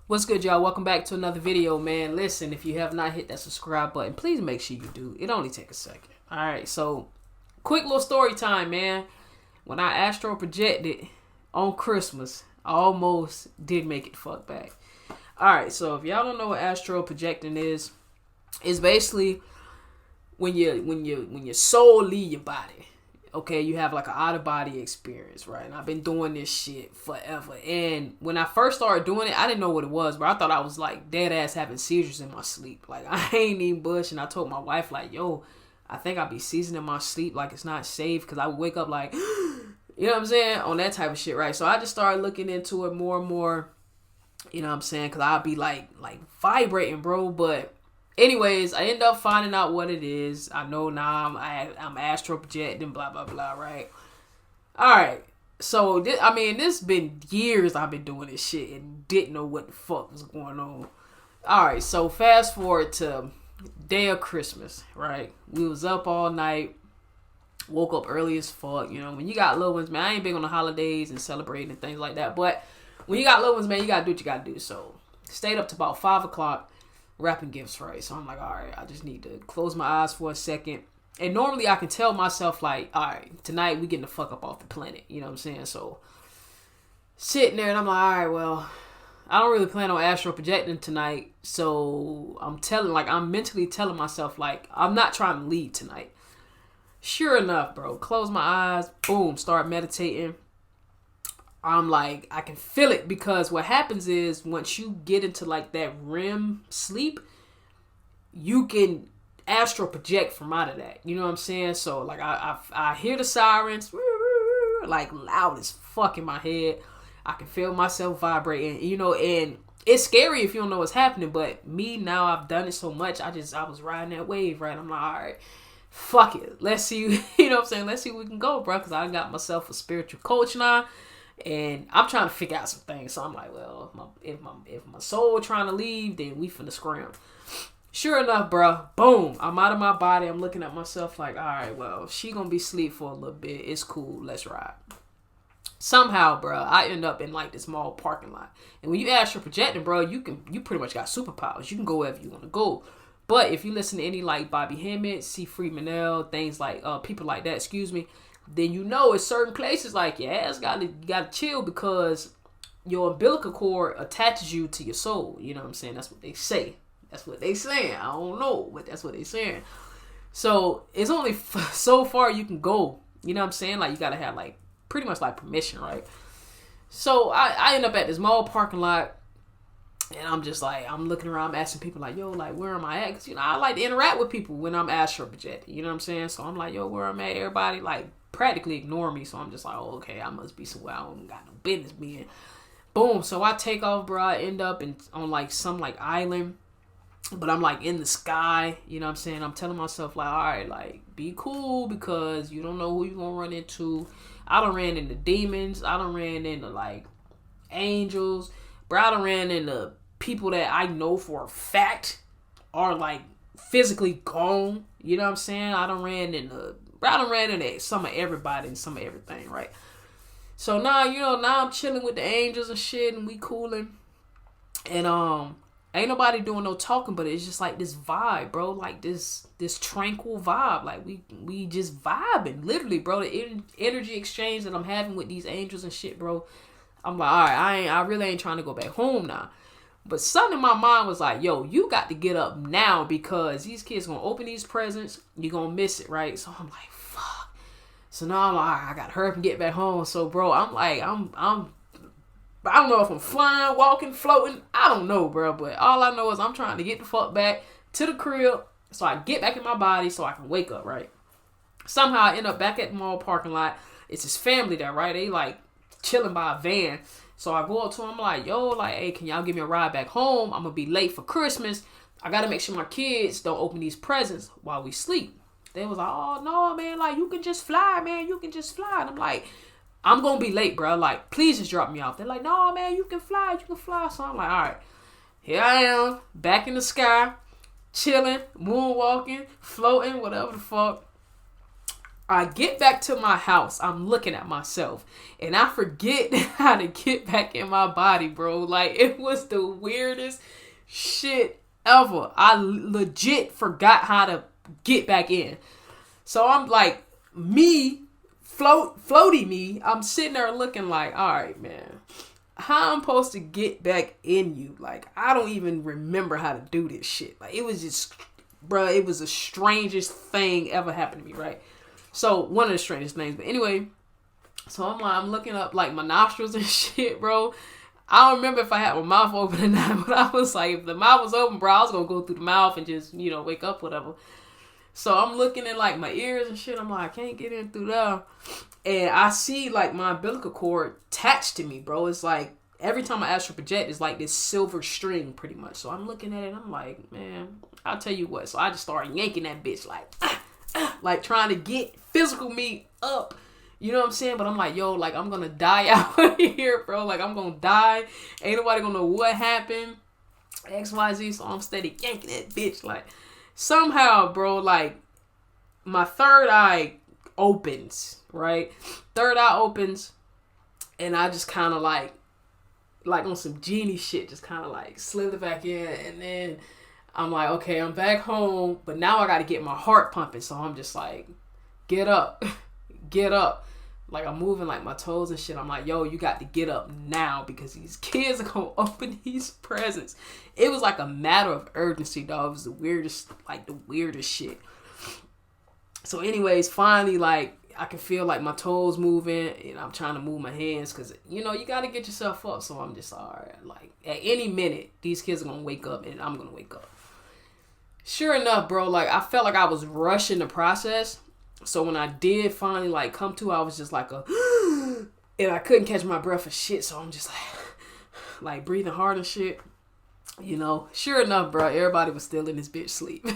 What's good, y'all? Welcome back to another video, man. Listen, if you have not hit that subscribe button, please make sure you do. It only take a second. Alright, so quick little story time, man. When I astral projected on Christmas, I almost did make it fuck back. Alright, so if y'all don't know what astral projecting is, it's basically when your soul leave your body. Okay, you have like an out-of-body experience, right? And I've been doing this shit forever. And when I first started doing it, I didn't know what it was, but I thought I was like dead ass having seizures in my sleep. Like, I ain't even bush. And I told my wife, like, yo, I think I'll be seizing in my sleep. Like, it's not safe. Because I would wake up like, you know what I'm saying? On that type of shit, right? So I just started looking into it more and more. You know what I'm saying? Because I'll be like vibrating, bro. But anyways, I end up finding out what it is. I know now I'm astral projecting, blah, blah, blah, right? Alright, so, this been years I've been doing this shit and didn't know what the fuck was going on. Alright, so fast forward to day of Christmas, right? We was up all night, woke up early as fuck, you know. When you got little ones, man, I ain't big on the holidays and celebrating and things like that, but when you got little ones, man, you gotta do what you gotta do. So, stayed up to about 5 o'clock. Wrapping gifts, right? So I'm like, all right, I just need to close my eyes for a second. And normally I can tell myself like, all right, tonight we getting the fuck up off the planet. You know what I'm saying? So sitting there and I'm like, all right, well, I don't really plan on astral projecting tonight. So I'm mentally telling myself like, I'm not trying to leave tonight. Sure enough, bro, close my eyes, boom, start meditating. I'm like, I can feel it, because what happens is once you get into like that REM sleep, you can astral project from out of that. You know what I'm saying? So like I hear the sirens like loud as fuck in my head. I can feel myself vibrating, you know, and it's scary if you don't know what's happening. But me now, I've done it so much. I was riding that wave, right? I'm like, all right, fuck it. Let's see, you know what I'm saying? Let's see where we can go, bro. Because I got myself a spiritual coach now. And I'm trying to figure out some things. So I'm like, well, if my soul trying to leave, then we finna scram. Sure enough, bro. Boom. I'm out of my body. I'm looking at myself like, all right, well, she gonna be asleep for a little bit. It's cool. Let's ride. Somehow, bro, I end up in like this mall parking lot. And when you astral projecting, bro, you pretty much got superpowers. You can go wherever you want to go. But if you listen to any like Bobby Hemmett, C. Freemanel, things like people like that, then you know it's certain places like your ass gotta chill, because your umbilical cord attaches you to your soul. You know what I'm saying? That's what they say. That's what they saying. I don't know, but that's what they saying. So it's only so far you can go. You know what I'm saying? Like you gotta have like pretty much like permission, right? So I end up at this mall parking lot, and I'm just like, I'm looking around, I'm asking people like, yo, like where am I at? Because you know I like to interact with people when I'm astral projecting. You know what I'm saying? So I'm like, yo, where I'm at? Everybody like practically ignore me, so I'm just like, oh, okay, I must be somewhere I don't got no business being. Boom. So I take off, bro. I end up on like some like island, but I'm like in the sky. You know what I'm saying? I'm telling myself like, all right, like be cool, because you don't know who you gonna run into. I done ran into demons. I done ran into like angels. Bro, I done ran into people that I know for a fact are like physically gone. You know what I'm saying? I done ran into some of everybody and some of everything, right? So now, you know, now I'm chilling with the angels and shit, and we cooling. And ain't nobody doing no talking, but it's just like this vibe, bro. Like this tranquil vibe. Like we just vibing, literally, bro. The energy exchange that I'm having with these angels and shit, bro. I'm like, all right, I really ain't trying to go back home now. But something in my mind was like, yo, you got to get up now, because these kids gonna open these presents. You're gonna miss it, right? So I'm like, fuck. So now I'm like, all right, I gotta hurry up and get back home. So, bro, I'm like, I don't know if I'm flying, walking, floating. I don't know, bro. But all I know is I'm trying to get the fuck back to the crib so I get back in my body so I can wake up, right? Somehow I end up back at the mall parking lot. It's his family there, right? They like chilling by a van. So I go up to him, I'm like, yo, like, hey, can y'all give me a ride back home? I'm going to be late for Christmas. I got to make sure my kids don't open these presents while we sleep. They was like, oh, no, man, like, you can just fly, man. You can just fly. And I'm like, I'm going to be late, bro. Like, please just drop me off. They're like, no, man, you can fly. You can fly. So I'm like, all right, here I am, back in the sky, chilling, moonwalking, floating, whatever the fuck. I get back to my house. I'm looking at myself. And I forget how to get back in my body, bro. Like, it was the weirdest shit ever. I legit forgot how to get back in. So I'm like, floaty me. I'm sitting there looking like, all right, man. How I'm supposed to get back in you? Like, I don't even remember how to do this shit. Like, it was just, bro, it was the strangest thing ever happened to me, right? So, one of the strangest things. But anyway, so I'm looking up, like, my nostrils and shit, bro. I don't remember if I had my mouth open or not, but I was like, if the mouth was open, bro, I was going to go through the mouth and just, wake up, whatever. So, I'm looking at, like, my ears and shit. I'm like, I can't get in through there. And I see, like, my umbilical cord attached to me, bro. It's like, every time I astral project, it's like this silver string, pretty much. So, I'm looking at it, and I'm like, man, I'll tell you what. So, I just started yanking that bitch, like trying to get physical me up. You know what I'm saying? But I'm like, yo, like, I'm going to die out here, bro. Like, I'm going to die. Ain't nobody going to know what happened. XYZ. So, I'm steady yanking that bitch. Like, somehow, bro, like, my third eye opens, right? Third eye opens, and I just kind of like on some genie shit, just kind of like slither back in, and then I'm like, okay, I'm back home, but now I got to get my heart pumping, so I'm just like, get up, get up. Like, I'm moving like my toes and shit. I'm like, yo, you got to get up now because these kids are going to open these presents. It was like a matter of urgency, dog. It was the weirdest shit. So anyways, finally, like, I can feel like my toes moving, and I'm trying to move my hands because, you got to get yourself up. So I'm just, all right, like, at any minute, these kids are going to wake up and I'm going to wake up. Sure enough, bro, like, I felt like I was rushing the process. So when I did finally, like, come to, I was just like and I couldn't catch my breath for shit. So I'm just like breathing hard and shit. Sure enough, bro, everybody was still in this bitch sleep.